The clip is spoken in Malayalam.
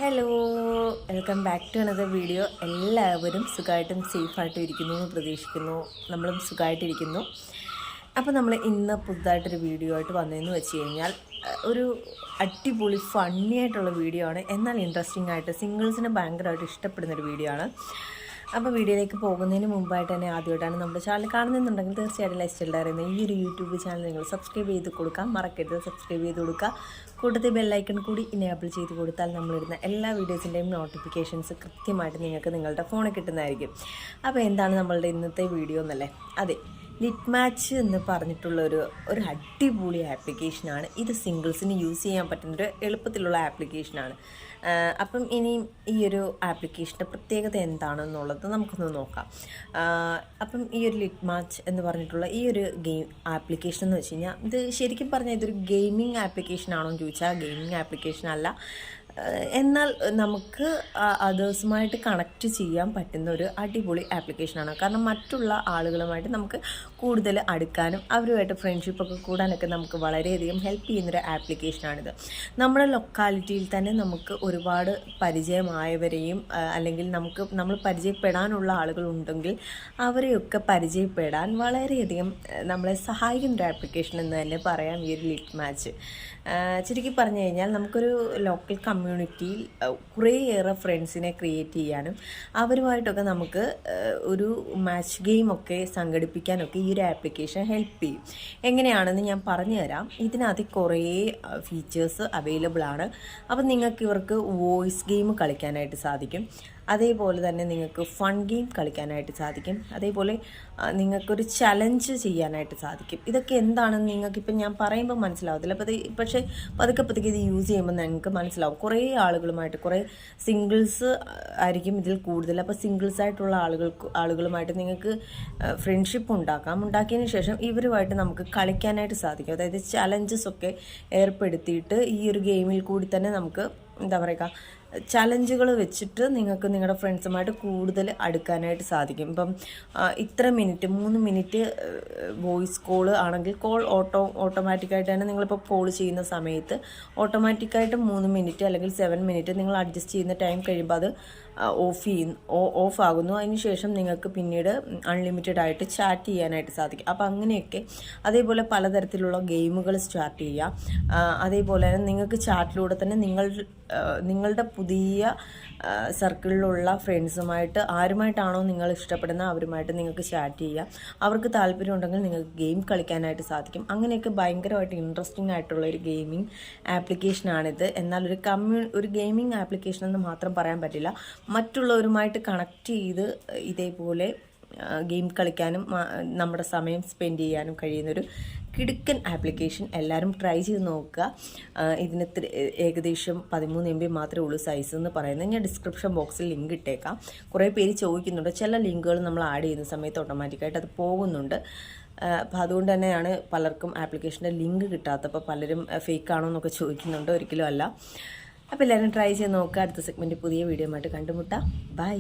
Hello, welcome back to another video. എല്ലാവരും സുഖമായിട്ടും സേഫായിട്ടും ഇരിക്കുന്നു എന്ന് പ്രതീക്ഷിക്കുന്നു. നമ്മളും സുഖമായിട്ടിരിക്കുന്നു. അപ്പോൾ നമ്മൾ ഇന്ന് പുതുതായിട്ടൊരു വീഡിയോ ആയിട്ട് വന്നതെന്ന് വെച്ച് കഴിഞ്ഞാൽ ഒരു അടിപൊളി ഫണ്ണി ആയിട്ടുള്ള വീഡിയോ ആണ്. എന്നാൽ ഇൻട്രസ്റ്റിംഗ് ആയിട്ട് സിംഗിൾസിന് ഭയങ്കരമായിട്ട് ഇഷ്ടപ്പെടുന്നൊരു വീഡിയോ ആണ്. അപ്പോൾ വീഡിയോയിലേക്ക് പോകുന്നതിന് മുമ്പായിട്ട് തന്നെ ആദ്യമായിട്ടാണ് നമ്മുടെ ചാനൽ കാണുന്നുണ്ടെങ്കിൽ തീർച്ചയായിട്ടും ലൈഫ് സ്റ്റൈൽ ഡയറി എന്ന ഈ ഒരു യൂട്യൂബ് ചാനൽ നിങ്ങൾ സബ്സ്ക്രൈബ് ചെയ്ത് കൊടുക്കാം. മറക്കരുത്, സബ്സ്ക്രൈബ് ചെയ്ത് കൊടുക്കുക. കൂട്ടത്തിൽ ബെല്ലൈക്കൺ കൂടി ഇനേബിൾ ചെയ്ത് കൊടുത്താൽ നമ്മളിടുന്ന എല്ലാ വീഡിയോസിൻ്റെയും നോട്ടിഫിക്കേഷൻസ് കൃത്യമായിട്ട് നിങ്ങൾക്ക് നിങ്ങളുടെ ഫോണിൽ കിട്ടുന്നതായിരിക്കും. അപ്പോൾ എന്താണ് നമ്മളുടെ ഇന്നത്തെ വീഡിയോ എന്നല്ലേ? അതെ, ലിറ്റ് മാച്ച് എന്ന് പറഞ്ഞിട്ടുള്ള ഒരു അടിപൊളി ആപ്ലിക്കേഷനാണ് ഇത്. സിംഗിൾസിന് യൂസ് ചെയ്യാൻ പറ്റുന്നൊരു എളുപ്പത്തിലുള്ള ആപ്ലിക്കേഷനാണ്. അപ്പം ഇനിയും ഈ ഒരു ആപ്ലിക്കേഷൻ്റെ പ്രത്യേകത എന്താണെന്നുള്ളത് നമുക്കൊന്ന് നോക്കാം. അപ്പം ഈ ഒരു ലിറ്റ് മാച്ച് എന്ന് പറഞ്ഞിട്ടുള്ള ഈ ഒരു ഗെയിം ആപ്ലിക്കേഷൻ എന്ന് വെച്ച് കഴിഞ്ഞാൽ ഇത് ശരിക്കും പറഞ്ഞാൽ ഇതൊരു ഗെയിമിംഗ് ആപ്ലിക്കേഷൻ ആണോ എന്ന് ചോദിച്ചാൽ ഗെയിമിംഗ് ആപ്ലിക്കേഷൻ അല്ല. എന്നാൽ നമുക്ക് അതേഴ്സുമായിട്ട് കണക്റ്റ് ചെയ്യാൻ പറ്റുന്ന ഒരു അടിപൊളി ആപ്ലിക്കേഷനാണ്. കാരണം മറ്റുള്ള ആളുകളുമായിട്ട് നമുക്ക് കൂടുതൽ അടുക്കാനും അവരുമായിട്ട് ഫ്രണ്ട്ഷിപ്പൊക്കെ കൂടാനൊക്കെ നമുക്ക് വളരെയധികം ഹെൽപ്പ് ചെയ്യുന്നൊരു ആപ്ലിക്കേഷനാണിത്. നമ്മുടെ ലൊക്കാലിറ്റിയിൽ തന്നെ നമുക്ക് ഒരുപാട് പരിചയമായവരെയും അല്ലെങ്കിൽ നമ്മൾ പരിചയപ്പെടാനുള്ള ആളുകളുണ്ടെങ്കിൽ അവരെയൊക്കെ പരിചയപ്പെടാൻ വളരെയധികം നമ്മളെ സഹായിക്കുന്നൊരു ആപ്ലിക്കേഷൻ എന്ന് തന്നെ പറയാം ഈ ഒരു ലിറ്റ് മാച്ച്. ചുരുക്കി പറഞ്ഞു കഴിഞ്ഞാൽ നമുക്കൊരു ലോക്കൽ കമ്മ്യൂണിറ്റിയിൽ കുറേയേറെ ഫ്രണ്ട്സിനെ ക്രിയേറ്റ് ചെയ്യാനും അവരുമായിട്ടൊക്കെ നമുക്ക് ഒരു മാച്ച് ഗെയിമൊക്കെ സംഘടിപ്പിക്കാനൊക്കെ ഈ ഒരു ആപ്ലിക്കേഷൻ ഹെൽപ്പ് ചെയ്യും. എങ്ങനെയാണെന്ന് ഞാൻ പറഞ്ഞു തരാം. ഇതിനകത്ത് കുറേ ഫീച്ചേഴ്സ് അവൈലബിൾ ആണ്. അപ്പം നിങ്ങൾക്ക് ഇവർക്ക് വോയിസ് ഗെയിം കളിക്കാനായിട്ട് സാധിക്കും. അതേപോലെ തന്നെ നിങ്ങൾക്ക് ഫൺ ഗെയിം കളിക്കാനായിട്ട് സാധിക്കും. അതേപോലെ നിങ്ങൾക്കൊരു ചലഞ്ച് ചെയ്യാനായിട്ട് സാധിക്കും. ഇതൊക്കെ എന്താണെന്ന് നിങ്ങൾക്കിപ്പം ഞാൻ പറയുമ്പോൾ മനസ്സിലാവത്തില്ല. പക്ഷേ പതുക്കെ ഇത് യൂസ് ചെയ്യുമ്പോൾ നിങ്ങൾക്ക് മനസ്സിലാവും. കുറേ ആളുകളുമായിട്ട് കുറേ സിംഗിൾസ് ആയിരിക്കും ഇതിൽ കൂടുതൽ. അപ്പോൾ സിംഗിൾസ് ആയിട്ടുള്ള ആളുകളുമായിട്ട് നിങ്ങൾക്ക് ഫ്രണ്ട്ഷിപ്പ് ഉണ്ടാക്കിയതിന് ശേഷം ഇവരുമായിട്ട് നമുക്ക് കളിക്കാനായിട്ട് സാധിക്കും. അതായത് ചലഞ്ചസ് ഒക്കെ ഏർപ്പെടുത്തിയിട്ട് ഈ ഒരു ഗെയിമിൽ കൂടി തന്നെ നമുക്ക് എന്താ പറയുക, ചലഞ്ചുകൾ വെച്ചിട്ട് നിങ്ങൾക്ക് നിങ്ങളുടെ ഫ്രണ്ട്സുമായിട്ട് കൂടുതൽ അടുക്കാനായിട്ട് സാധിക്കും. ഇപ്പം ഇത്ര മിനിറ്റ് 3 മിനിറ്റ് വോയിസ് കോൾ ആണെങ്കിൽ ഓട്ടോമാറ്റിക്കായിട്ട് തന്നെ നിങ്ങളിപ്പോൾ കോൾ ചെയ്യുന്ന സമയത്ത് ഓട്ടോമാറ്റിക്കായിട്ട് 3 മിനിറ്റ് അല്ലെങ്കിൽ 7 മിനിറ്റ് നിങ്ങൾ അഡ്ജസ്റ്റ് ചെയ്യുന്ന ടൈം കഴിയുമ്പോൾ അത് ഓഫ് ആകുന്നു. അതിനുശേഷം നിങ്ങൾക്ക് പിന്നീട് അൺലിമിറ്റഡ് ആയിട്ട് ചാറ്റ് ചെയ്യാനായിട്ട് സാധിക്കും. അപ്പോൾ അങ്ങനെയൊക്കെ അതേപോലെ പലതരത്തിലുള്ള ഗെയിമുകൾ സ്റ്റാർട്ട് ചെയ്യാം. അതേപോലെ തന്നെ നിങ്ങൾക്ക് ചാറ്റിലൂടെ തന്നെ നിങ്ങളുടെ പുതിയ സർക്കിളിലുള്ള ഫ്രണ്ട്സുമായിട്ട് ആരുമായിട്ടാണോ നിങ്ങൾ ഇഷ്ടപ്പെടുന്നത് അവരുമായിട്ട് നിങ്ങൾക്ക് ചാറ്റ് ചെയ്യാം. അവർക്ക് താല്പര്യമുണ്ടെങ്കിൽ നിങ്ങൾക്ക് ഗെയിം കളിക്കാനായിട്ട് സാധിക്കും. അങ്ങനെയൊക്കെ ഭയങ്കരമായിട്ട് ഇൻട്രസ്റ്റിംഗ് ആയിട്ടുള്ള ഒരു ഗെയിമിംഗ് ആപ്ലിക്കേഷനാണിത്. എന്നാൽ ഒരു ഗെയിമിംഗ് ആപ്ലിക്കേഷൻ എന്ന് മാത്രം പറയാൻ പറ്റില്ല. മറ്റുള്ളവരുമായിട്ട് കണക്ട് ചെയ്ത് ഇതേപോലെ ഗെയിം കളിക്കാനും നമ്മുടെ സമയം സ്പെൻഡ് ചെയ്യാനും കഴിയുന്നൊരു കിടുക്കൻ ആപ്ലിക്കേഷൻ. എല്ലാവരും ട്രൈ ചെയ്ത് നോക്കുക. ഇതിന് ഏകദേശം 13 MB മാത്രമേ ഉള്ളൂ സൈസ് എന്ന് പറയുന്നത്. ഞാൻ ഡിസ്ക്രിപ്ഷൻ ബോക്സിൽ ലിങ്ക് ഇട്ടേക്കാം. കുറേ പേര് ചോദിക്കുന്നുണ്ട്. ചില ലിങ്കുകൾ നമ്മൾ ആഡ് ചെയ്യുന്ന സമയത്ത് ഓട്ടോമാറ്റിക്കായിട്ട് അത് പോകുന്നുണ്ട്. അപ്പോൾ അതുകൊണ്ട് തന്നെയാണ് പലർക്കും ആപ്ലിക്കേഷൻ്റെ ലിങ്ക് കിട്ടാത്തത്. അപ്പോൾ പലരും ഫേക്ക് ആണോ എന്നൊക്കെ ചോദിക്കുന്നുണ്ട്. ഒരിക്കലും അല്ല. അപ്പോൾ എല്ലാവരും ട്രൈ ചെയ്ത് നോക്കുക. അടുത്ത സെഗ്മെൻറ്റ് പുതിയ വീഡിയോ ആയിട്ട് കണ്ടുമുട്ടാം. ബൈ.